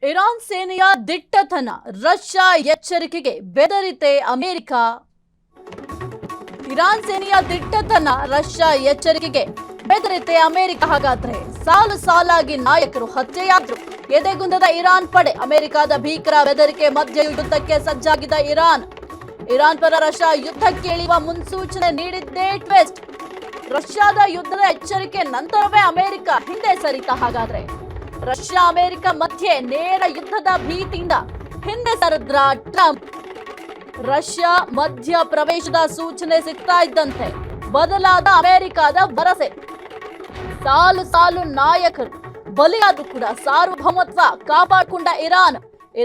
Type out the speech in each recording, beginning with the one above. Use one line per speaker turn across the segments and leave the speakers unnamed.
Iran ಸೇನೆಯ ದಿಟ್ಟತನ, Russia ಎಚ್ಚರಿಕೆಗೆ ಬೆದರಿತೆ America. Iran ಸೇನೆಯ ದಿಟ್ಟತನ, Russia ಎಚ್ಚರಿಕೆಗೆ ಬೆದರಿತೆ America. ಹಾಗಾದ್ರೆ ಸಾಲು ಸಾಲಾಗಿ ನಾಯಕರು ಹತ್ಯೆಯಾದ್ರು. ಎದೆಗುಂದದ ಇರಾನ್ ಪಡೆ, ಅಮೆರಿಕದ ಭೀಕರ ಬೆದರಿಕೆ ಮಧ್ಯೆ ಯುದ್ಧಕ್ಕೆ ಸಜ್ಜಾಗಿದ್ದ ಇರಾನ್ ಪರ ರಷ್ಯಾ ಯುದ್ಧಕ್ಕೆ ಇಳಿಯುವ ಮುನ್ಸೂಚನೆ ನೀಡಿದ್ದೇ ಟ್ವಿಸ್ಟ್. ರಷ್ಯಾದ ಯುದ್ಧದ ಎಚ್ಚರಿಕೆ ನಂತರವೇ ಅಮೆರಿಕ ಹಿಂದೆ ಸರಿತ. ಹಾಗಾದ್ರೆ ರಷ್ಯಾ ಅಮೆರಿಕ ಮಧ್ಯೆ ನೇರ ಯುದ್ಧದ ಭೀತಿಯಿಂದ ಹಿಂದೆ ಸರಿದ್ರ ಟ್ರಂಪ್. ರಷ್ಯಾ ಮಧ್ಯ ಪ್ರವೇಶದ ಸೂಚನೆ ಸಿಗ್ತಾ ಇದ್ದಂತೆ ಬದಲಾದ ಅಮೆರಿಕದ ಭರವಸೆ. ಸಾಲು ಸಾಲು ನಾಯಕರು ಬಲಿಯಾದ್ರೂ ಕೂಡ ಸಾರ್ವಭೌಮತ್ವ ಕಾಪಾಡಿಕೊಂಡ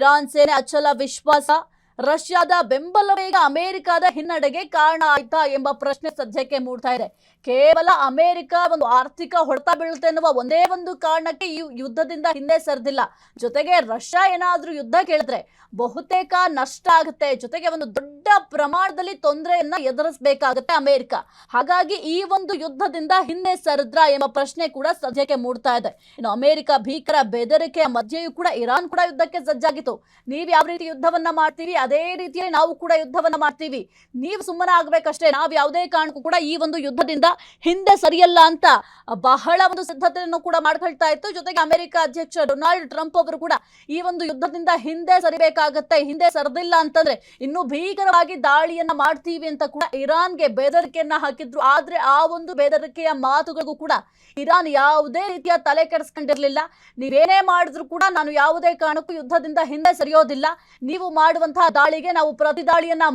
ಇರಾನ್ ಸೇನೆ ಅಚಲ ವಿಶ್ವಾಸ. ರಷ್ಯಾದ ಬೆಂಬಲವೇ ಈಗ ಅಮೆರಿಕದ ಹಿನ್ನಡೆಗೆ ಕಾರಣ ಆಯ್ತಾ ಎಂಬ ಪ್ರಶ್ನೆ ಸದ್ಯಕ್ಕೆ ಮೂಡ್ತಾ ಇದೆ. ಕೇವಲ ಅಮೆರಿಕ ಒಂದು ಆರ್ಥಿಕ ಹೊಡೆತ ಬೀಳುತ್ತೆ ಎನ್ನುವ ಒಂದೇ ಒಂದು ಕಾರಣಕ್ಕೆ ಈ ಯುದ್ಧದಿಂದ ಹಿಂದೆ ಸರಿದಿಲ್ಲ. ಜೊತೆಗೆ ರಷ್ಯಾ ಏನಾದ್ರೂ ಯುದ್ಧ ಕೇಳಿದ್ರೆ ಬಹುತೇಕ ನಷ್ಟ ಆಗುತ್ತೆ. ಜೊತೆಗೆ ಒಂದು ದೊಡ್ಡ ಪ್ರಮಾಣದಲ್ಲಿ ತೊಂದರೆಯನ್ನ ಎದುರಿಸಬೇಕಾಗುತ್ತೆ ಅಮೆರಿಕ. ಹಾಗಾಗಿ ಈ ಒಂದು ಯುದ್ಧದಿಂದ ಹಿಂದೆ ಸರಿದ್ರ ಎಂಬ ಪ್ರಶ್ನೆ ಕೂಡ ಸದ್ಯಕ್ಕೆ ಮೂಡ್ತಾ ಇದೆ. ಇನ್ನು ಅಮೆರಿಕ ಭೀಕರ ಬೆದರಿಕೆಯ ಮಧ್ಯೆಯೂ ಕೂಡ ಇರಾನ್ ಕೂಡ ಯುದ್ಧಕ್ಕೆ ಸಜ್ಜಾಗಿತ್ತು. ನೀವ್ ಯಾವ ರೀತಿ ಯುದ್ಧವನ್ನ ಮಾಡ್ತೀವಿ ಅದೇ ರೀತಿಯಲ್ಲಿ ನಾವು ಕೂಡ ಯುದ್ಧವನ್ನ ಮಾಡ್ತೀವಿ, ನೀವು ಸುಮ್ಮನೆ ಆಗ್ಬೇಕಷ್ಟೇ, ನಾವು ಯಾವುದೇ ಕಾರಣಕ್ಕೂ ಕೂಡ ಈ ಒಂದು ಯುದ್ಧದಿಂದ ಹಿಂದೆ ಸರಿಯಲ್ಲ ಅಂತ ಬಹಳ ಒಂದು ಸಿದ್ಧತೆಯನ್ನು ಕೂಡ ಮಾಡ್ಕೊಳ್ತಾ ಇತ್ತು. ಜೊತೆಗೆ ಅಮೆರಿಕ ಅಧ್ಯಕ್ಷ ಡೊನಾಲ್ಡ್ ಟ್ರಂಪ್ ಅವರು ಕೂಡ ಈ ಒಂದು ಯುದ್ಧದಿಂದ ಹಿಂದೆ ಸರಿಬೇಕಾಗತ್ತೆ, ಹಿಂದೆ ಸರಿದಿಲ್ಲ ಅಂತಂದ್ರೆ ಇನ್ನು ಭೀಕರವಾಗಿ ದಾಳಿಯನ್ನ ಮಾಡ್ತೀವಿ ಅಂತ ಕೂಡ ಇರಾನ್ಗೆ ಬೆದರಿಕೆಯನ್ನ ಹಾಕಿದ್ರು. ಆದ್ರೆ ಆ ಒಂದು ಬೆದರಿಕೆಯ ಮಾತುಗಳಿಗೂ ಕೂಡ ಇರಾನ್ ಯಾವುದೇ ರೀತಿಯ ತಲೆ ಕೆಡಿಸ್ಕೊಂಡಿರ್ಲಿಲ್ಲ. ನೀವೇನೇ ಮಾಡಿದ್ರು ಕೂಡ ನಾನು ಯಾವುದೇ ಕಾರಣಕ್ಕೂ ಯುದ್ಧದಿಂದ ಹಿಂದೆ ಸರಿಯೋದಿಲ್ಲ, ನೀವು ಮಾಡುವಂತಹ ದಾಳಿಗೆ ನಾವು ಪ್ರತಿ ದಾಳಿಯನ್ನ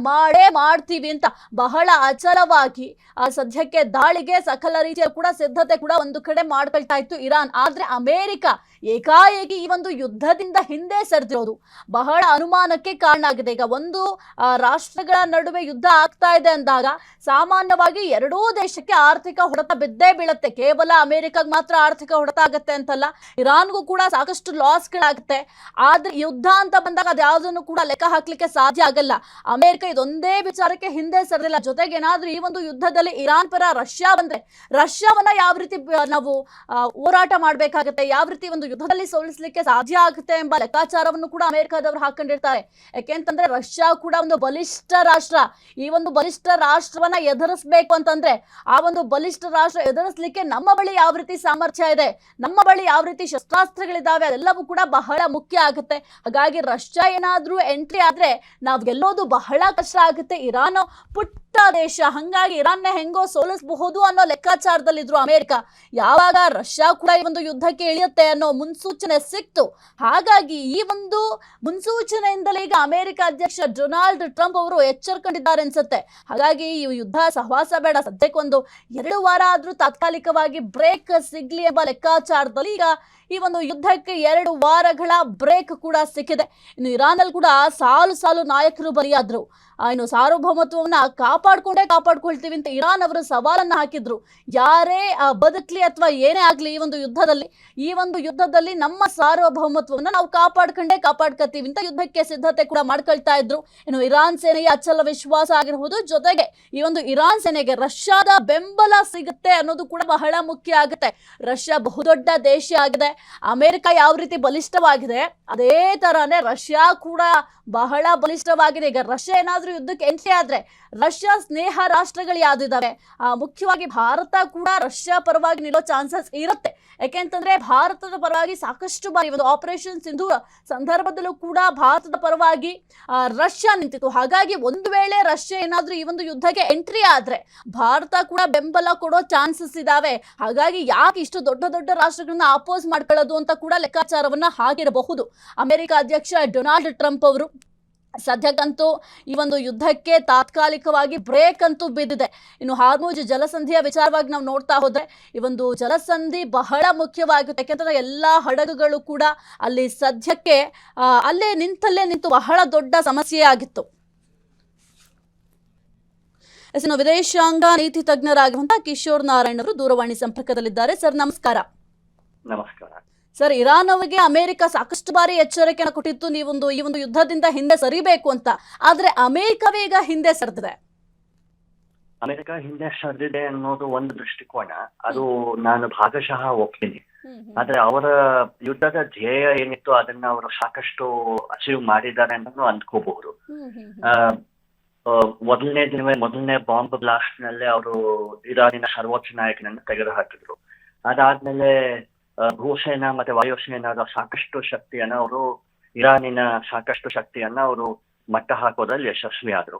ಮಾಡ್ತೀವಿ ಅಂತ ಬಹಳ ಅಚಲವಾಗಿ ಸದ್ಯಕ್ಕೆ ದಾಳಿಗೆ ಸಕಲ ರೀತಿಯ ಕೂಡ ಸಿದ್ಧತೆ ಕೂಡ ಒಂದು ಕಡೆ ಮಾಡ್ಕೊಳ್ತಾ ಇತ್ತು ಇರಾನ್. ಆದ್ರೆ ಅಮೆರಿಕ ಏಕಾಏಕಿ ಈ ಒಂದು ಯುದ್ಧದಿಂದ ಹಿಂದೆ ಸರಿದಿರೋದು ಬಹಳ ಅನುಮಾನಕ್ಕೆ ಕಾರಣ ಆಗಿದೆ. ಈಗ ಒಂದು ರಾಷ್ಟ್ರಗಳ ನಡುವೆ ಯುದ್ಧ ಆಗ್ತಾ ಇದೆ ಅಂದಾಗ ಸಾಮಾನ್ಯವಾಗಿ ಎರಡೂ ದೇಶಕ್ಕೆ ಆರ್ಥಿಕ ಹೊಡೆತ ಬಿದ್ದೇ ಬೀಳುತ್ತೆ. ಕೇವಲ ಅಮೆರಿಕಾಗ ಮಾತ್ರ ಆರ್ಥಿಕ ಹೊಡೆತ ಆಗುತ್ತೆ ಅಂತಲ್ಲ, ಇರಾನ್ಗೂ ಕೂಡ ಸಾಕಷ್ಟು ಲಾಸ್ಗಳಾಗುತ್ತೆ. ಆದ್ರೆ ಯುದ್ಧ ಅಂತ ಬಂದಾಗ ಅದ್ಯಾವುದನ್ನು ಕೂಡ ಲೆಕ್ಕ ಹಾಕ್ಲಿಕ್ಕೆ ಸಾಧ್ಯ ಆಗಲ್ಲ. ಅಮೆರಿಕ ಇದೊಂದೇ ವಿಚಾರಕ್ಕೆ ಹಿಂದೆ ಸರಿದಿಲ್ಲ. ಜೊತೆಗೆ ಏನಾದ್ರೂ ಈ ಒಂದು ಯುದ್ಧದಲ್ಲಿ ಇರಾನ್ ಪರ ರಷ್ಯಾ ಬಂದ್ರೆ ರಷ್ಯಾವನ್ನ ಯಾವ ರೀತಿ ನಾವು ಹೋರಾಟ ಮಾಡ್ಬೇಕಾಗತ್ತೆ, ಯಾವ ರೀತಿ ಒಂದು ಯುದ್ಧದಲ್ಲಿ ಸೋಲಿಸಲಿಕ್ಕೆ ಸಾಧ್ಯ ಆಗುತ್ತೆ ಎಂಬ ಲೆಕ್ಕಾಚಾರವನ್ನು ಕೂಡ ಅಮೆರಿಕದವರು ಹಾಕೊಂಡಿರ್ತಾರೆ. ಯಾಕೆಂತಂದ್ರೆ ರಷ್ಯಾ ಕೂಡ ಒಂದು ಬಲಿಷ್ಠ ರಾಷ್ಟ್ರ. ಈ ಒಂದು ಬಲಿಷ್ಠ ರಾಷ್ಟ್ರವನ್ನ ಎದುರಿಸಬೇಕು ಅಂತಂದ್ರೆ ಆ ಒಂದು ಬಲಿಷ್ಠ ರಾಷ್ಟ್ರ ಎದುರಿಸಲಿಕ್ಕೆ ನಮ್ಮ ಬಳಿ ಯಾವ ರೀತಿ ಸಾಮರ್ಥ್ಯ ಇದೆ, ನಮ್ಮ ಬಳಿ ಯಾವ ರೀತಿ ಶಸ್ತ್ರಾಸ್ತ್ರಗಳಿದಾವೆ, ಅದೆಲ್ಲವೂ ಕೂಡ ಬಹಳ ಮುಖ್ಯ ಆಗುತ್ತೆ. ಹಾಗಾಗಿ ರಷ್ಯಾ ಏನಾದ್ರೂ ಎಂಟ್ರಿ ಆದ್ರೆ ನಾವು ಗೆಲ್ಲೋದು ಬಹಳ ಕಷ್ಟ ಆಗುತ್ತೆ. ಇರಾನ್ ಪುಟ್ಟ ದೇಶ, ಹಂಗಾಗಿ ಇರಾನ್ನ ಹೆಂಗೋ ಸೋಲಿಸಬಹುದು ಅನ್ನೋ ಲೆಕ್ಕಾಚಾರದಲ್ಲಿದ್ರು ಅಮೆರಿಕ. ಯಾವಾಗ ರಷ್ಯಾ ಕೂಡ ಈ ಒಂದು ಯುದ್ಧಕ್ಕೆ ಇಳಿಯುತ್ತೆ ಅನ್ನೋ ಮುನ್ಸೂಚನೆ ಸಿಕ್ತು, ಹಾಗಾಗಿ ಈ ಒಂದು ಮುನ್ಸೂಚನೆಯಿಂದಲೇ ಈಗ ಅಮೆರಿಕ ಅಧ್ಯಕ್ಷ ಡೊನಾಲ್ಡ್ ಟ್ರಂಪ್ ಅವರು ಎಚ್ಚರಿಕೊಂಡಿದ್ದಾರೆ ಅನ್ಸುತ್ತೆ. ಹಾಗಾಗಿ ಈ ಯುದ್ಧ ಸಹವಾಸ ಬೇಡ, ಸದ್ಯಕ್ಕೊಂದು 2 ವಾರ ಆದ್ರೂ ತಾತ್ಕಾಲಿಕವಾಗಿ ಬ್ರೇಕ್ ಸಿಗ್ಲಿ ಎಂಬ ಲೆಕ್ಕಾಚಾರದಲ್ಲಿ ಈಗ ಈ ಒಂದು ಯುದ್ಧಕ್ಕೆ 2 ವಾರಗಳ ಬ್ರೇಕ್ ಕೂಡ ಸಿಕ್ಕಿದೆ. ಇನ್ನು ಇರಾನಲ್ಲಿ ಕೂಡ ಸಾಲು ಸಾಲು ನಾಯಕರು ಬಲಿಯಾದ್ರು. ಇನ್ನು ಸಾರ್ವಭೌಮತ್ವವನ್ನ ಕಾಪಾಡ್ಕೊಳ್ತೀವಿ ಅಂತ ಇರಾನ್ ಅವರು ಸವಾಲನ್ನ ಹಾಕಿದ್ರು. ಯಾರೇ ಬದುಕ್ಲಿ ಅಥವಾ ಏನೇ ಆಗ್ಲಿ ಈ ಒಂದು ಯುದ್ಧದಲ್ಲಿ ನಮ್ಮ ಸಾರ್ವಭೌಮತ್ವವನ್ನ ನಾವು ಕಾಪಾಡ್ಕತ್ತೀವಿ ಅಂತ ಯುದ್ಧಕ್ಕೆ ಸಿದ್ಧತೆ ಕೂಡ ಮಾಡ್ಕೊಳ್ತಾ ಇದ್ರು. ಇನ್ನು ಇರಾನ್ ಸೇನೆಯ ಅಚಲ ವಿಶ್ವಾಸ ಆಗಿರಬಹುದು, ಜೊತೆಗೆ ಈ ಒಂದು ಇರಾನ್ ಸೇನೆಗೆ ರಷ್ಯಾದ ಬೆಂಬಲ ಸಿಗುತ್ತೆ ಅನ್ನೋದು ಕೂಡ ಬಹಳ ಮುಖ್ಯ ಆಗುತ್ತೆ. ರಷ್ಯಾ ಬಹುದೊಡ್ಡ ದೇಶ ಆಗಿದೆ, ಅಮೆರಿಕ ಯಾವ ರೀತಿ ಬಲಿಷ್ಠವಾಗಿದೆ ಅದೇ ತರಾನೇ ರಷ್ಯಾ ಕೂಡ ಬಹಳ ಬಲಿಷ್ಠವಾಗಿದೆ. ಈಗ ರಷ್ಯಾ ಏನಾದ್ರೂ ಯುದ್ಧಕ್ಕೆ ಎಂಟ್ರಿ ಆದ್ರೆ ರಷ್ಯಾ ಸ್ನೇಹ ರಾಷ್ಟ್ರಗಳು ಯಾವ್ದಿದಾವೆ, ಮುಖ್ಯವಾಗಿ ಭಾರತ ಕೂಡ ರಷ್ಯಾ ಪರವಾಗಿ ನಿಲ್ಲೋ ಚಾನ್ಸಸ್ ಇರುತ್ತೆ. ಯಾಕೆಂತಂದ್ರೆ ಭಾರತದ ಪರವಾಗಿ ಸಾಕಷ್ಟು ಬಾರಿ ಒಂದು ಆಪರೇಷನ್ ಸಿಂಧೂರ್ ಸಂದರ್ಭದಲ್ಲೂ ಕೂಡ ಭಾರತದ ಪರವಾಗಿ ರಷ್ಯಾ ನಿಂತಿತ್ತು. ಹಾಗಾಗಿ ಒಂದು ವೇಳೆ ರಷ್ಯಾ ಏನಾದ್ರೂ ಈ ಒಂದು ಯುದ್ಧಕ್ಕೆ ಎಂಟ್ರಿ ಆದ್ರೆ ಭಾರತ ಕೂಡ ಬೆಂಬಲ ಕೊಡೋ ಚಾನ್ಸಸ್ ಇದಾವೆ. ಹಾಗಾಗಿ ಯಾಕೆ ಇಷ್ಟು ದೊಡ್ಡ ದೊಡ್ಡ ರಾಷ್ಟ್ರಗಳನ್ನ ಅಪೋಸ್ ಮಾಡ್ಕೊಳ್ಳೋದು ಅಂತ ಕೂಡ ಲೆಕ್ಕಾಚಾರವನ್ನ ಹಾಕಿರಬಹುದು ಅಮೆರಿಕ ಅಧ್ಯಕ್ಷ ಡೊನಾಲ್ಡ್ ಟ್ರಂಪ್ ಅವರು. ಸದ್ಯಕ್ಕಂತೂ ಈ ಒಂದು ಯುದ್ಧಕ್ಕೆ ತಾತ್ಕಾಲಿಕವಾಗಿ ಬ್ರೇಕ್ ಅಂತೂ ಬಿದ್ದಿದೆ. ಇನ್ನು ಹಾರ್ಮುಜ್ ಜಲಸಂಧಿಯ ವಿಚಾರವಾಗಿ ನಾವು ನೋಡ್ತಾ ಹೋದ್ರೆ ಈ ಒಂದು ಜಲಸಂಧಿ ಬಹಳ ಮುಖ್ಯವಾಗುತ್ತೆ. ಯಾಕೆಂದ್ರೆ ಎಲ್ಲಾ ಹಡಗುಗಳು ಕೂಡ ಅಲ್ಲಿ ಸದ್ಯಕ್ಕೆ ಅಲ್ಲೇ ನಿಂತು ಬಹಳ ದೊಡ್ಡ ಸಮಸ್ಯೆ ಆಗಿತ್ತು. ಇನ್ನು ವಿದೇಶಾಂಗ ನೀತಿ ತಜ್ಞರಾಗಿರುವಂತಹ ಕಿಶೋರ್ ನಾರಾಯಣ್ ಅವರು ದೂರವಾಣಿ ಸಂಪರ್ಕದಲ್ಲಿದ್ದಾರೆ. ಸರ್ ನಮಸ್ಕಾರ.
ನಮಸ್ಕಾರ
ಸರ್, ಇರಾನ್ ಅವರಿಗೆ ಅಮೆರಿಕ ಸಾಕಷ್ಟು ಬಾರಿ ಎಚ್ಚರಿಕೆಯನ್ನು ಕೊಟ್ಟಿತ್ತು, ಈ ಒಂದು ಯುದ್ಧದಿಂದ ಹಿಂದೆ ಸರಿಬೇಕು ಅಂತ. ಆದ್ರೆ ಅಮೆರಿಕವೇ ಈಗ ಹಿಂದೆ ಸರಿದಿದೆ.
ಅಮೆರಿಕ ಹಿಂದೆ ಸರಿದಿದೆ ಅನ್ನೋದು ಒಂದು ದೃಷ್ಟಿಕೋನ, ಅದು ನಾನು ಭಾಗಶಃ ಒಪ್ತೀನಿ. ಆದ್ರೆ ಅವರ ಯುದ್ಧದ ಧ್ಯೇಯ ಏನಿತ್ತು ಅದನ್ನ ಅವರು ಸಾಕಷ್ಟು ಅಚೀವ್ ಮಾಡಿದ್ದಾರೆ ಅಂತ ಅಂದ್ಕೋಬಹುದು. ಮೊದಲನೇ ಬಾಂಬ್ ಬ್ಲಾಸ್ಟ್ ನಲ್ಲಿ ಅವರು ಇರಾನಿನ ಸರ್ವೋಚ್ಚ ನಾಯಕನನ್ನು ತೆಗೆದು ಹಾಕಿದ್ರು. ಅದಾದ್ಮೇಲೆ ಭೂಸೇನಾ ಮತ್ತೆ ವಾಯುಸೇನಾದ ಸಾಕಷ್ಟು ಶಕ್ತಿಯನ್ನ ಅವರು ಇರಾನಿನ ಸಾಕಷ್ಟು ಶಕ್ತಿಯನ್ನ ಅವರು ಮಟ್ಟ ಹಾಕೋದ್ರಲ್ಲಿ ಯಶಸ್ವಿ ಆದ್ರು.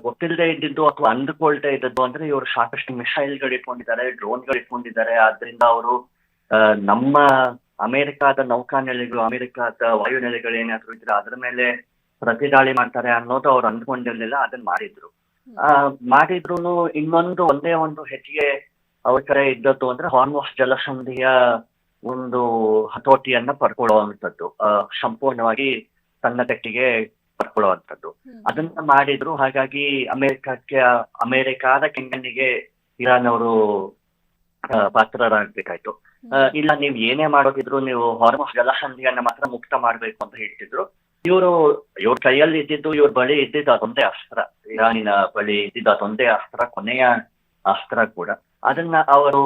ಗೊತ್ತಿಲ್ಲದೆ ಇದ್ದಿದ್ದು ಅಥವಾ ಅಂದುಕೊಳ್ತಾ ಇದ್ದದ್ದು ಅಂದ್ರೆ ಇವರು ಸಾಕಷ್ಟು ಮಿಸೈಲ್ಗಳು ಇಟ್ಕೊಂಡಿದ್ದಾರೆ, ಡ್ರೋನ್ಗಳು ಇಟ್ಕೊಂಡಿದ್ದಾರೆ. ಆದ್ರಿಂದ ಅವರು ನಮ್ಮ ಅಮೆರಿಕಾದ ನೌಕಾನೆಲೆಗಳು, ಅಮೆರಿಕಾದ ವಾಯುನೆಲೆಗಳು ಏನಾದ್ರು ಇದ್ರೆ ಅದ್ರ ಮೇಲೆ ಪ್ರತಿದಾಳಿ ಮಾಡ್ತಾರೆ ಅನ್ನೋದು ಅವ್ರು ಅಂದ್ಕೊಂಡಿರ್ಲಿಲ್ಲ. ಅದನ್ನ ಮಾಡಿದ್ರು. ಒಂದೇ ಒಂದು ಹೆಚ್ಚಿಗೆ ಅವ್ರ ಕಡೆ ಇದ್ದದ್ದು ಅಂದ್ರೆ ಹಾರ್ಮುಜ್ ಜಲಸಂಧಿಯ ಒಂದು ಹತೋಟಿಯನ್ನ ಪಡ್ಕೊಳ್ಳುವಂಥದ್ದು, ಸಂಪೂರ್ಣವಾಗಿ ತನ್ನ ತೆಟ್ಟಿಗೆ ಪಡ್ಕೊಳ್ಳುವಂಥದ್ದು. ಅದನ್ನ ಮಾಡಿದ್ರು. ಹಾಗಾಗಿ ಅಮೆರಿಕಾದ ಕೆಂಗಣ್ಣಿಗೆ ಇರಾನ್ ಅವರು ಪಾತ್ರರಾಗಬೇಕಾಯ್ತು. ಇಲ್ಲ, ನೀವು ಏನೇ ಮಾಡೋದಿದ್ರು ನೀವು ಹಾರ್ಮುಜ್ ಜಲಸಂಧಿಯನ್ನ ಮಾತ್ರ ಮುಕ್ತ ಮಾಡ್ಬೇಕು ಅಂತ ಹೇಳ್ತಿದ್ರು. ಇವ್ರ ಕೈಯಲ್ಲಿ ಇದ್ದಿದ್ದು, ಇವ್ರ ಬಳಿ ಇದ್ದಿದ್ದು ಅದೊಂದೇ ಅಸ್ತ್ರ, ಇರಾನಿನ ಬಳಿ ಇದ್ದಿದ್ದು ಅದೊಂದೇ ಅಸ್ತ್ರ, ಕೊನೆಯ ಅಸ್ತ್ರ ಕೂಡ. ಅದನ್ನ ಅವರು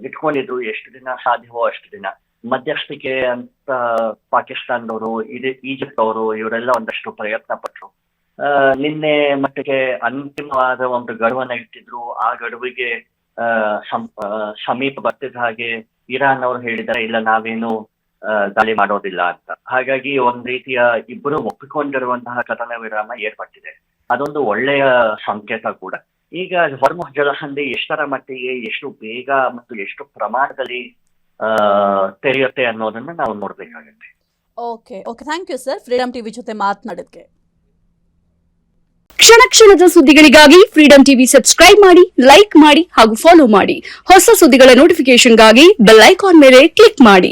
ಇಟ್ಕೊಂಡಿದ್ರು ಎಷ್ಟು ದಿನ ಸಾಧ್ಯವೋ ಅಷ್ಟು ದಿನ. ಮಧ್ಯಸ್ಥಿಕೆ ಅಂತ ಪಾಕಿಸ್ತಾನದವರು, ಈಜಿಪ್ಟ್ ಅವರು ಇವರೆಲ್ಲ ಒಂದಷ್ಟು ಪ್ರಯತ್ನ ಪಟ್ರು. ನಿನ್ನೆ ಮಟ್ಟಿಗೆ ಅಂತಿಮವಾದ ಒಂದು ಗಡುವನ್ನ ಇಟ್ಟಿದ್ರು. ಆ ಗಡುವಿಗೆ ಸಮೀಪ ಬರ್ತಿದ್ದ ಹಾಗೆ ಇರಾನ್ ಅವರು ಹೇಳಿದ್ದಾರೆ, ಇಲ್ಲ ನಾವೇನು ದಾಳಿ ಮಾಡೋದಿಲ್ಲ ಅಂತ. ಹಾಗಾಗಿ ಒಂದ್ ರೀತಿಯ ಇಬ್ಬರು ಒಪ್ಪಿಕೊಂಡಿರುವಂತಹ ಕದನ ವಿರಾಮ ಏರ್ಪಟ್ಟಿದೆ. ಅದೊಂದು ಒಳ್ಳೆಯ ಸಂಕೇತ ಕೂಡ. ಈಗ ಹಾರ್ಮುಜ್ ಜಲಸಂಧಿ ಎಷ್ಟರ ಮಟ್ಟಿಗೆ, ಎಷ್ಟು ಬೇಗ ಮತ್ತು ಎಷ್ಟು ಪ್ರಮಾಣದಲ್ಲಿ ತೆರೆಯುತ್ತೆ ಅನ್ನೋದನ್ನ ನಾವು ನೋಡ್ಬೇಕಾಗತ್ತೆ.
Okay, thank you sir, Freedom TV ಜೊತೆ ಮಾತನಾಡೋದಕ್ಕೆ.
ಕ್ಷಣ ಕ್ಷಣದ ಸುದ್ದಿಗಳಿಗಾಗಿ ಫ್ರೀಡಂ ಟಿವಿ ಸಬ್ಸ್ಕ್ರೈಬ್ ಮಾಡಿ, ಲೈಕ್ ಮಾಡಿ ಹಾಗೂ ಫಾಲೋ ಮಾಡಿ. ಹೊಸ ಸುದ್ದಿಗಳ ನೋಟಿಫಿಕೇಶನ್ಗಾಗಿ ಬೆಲ್ ಐಕಾನ್ ಮೇಲೆ ಕ್ಲಿಕ್ ಮಾಡಿ.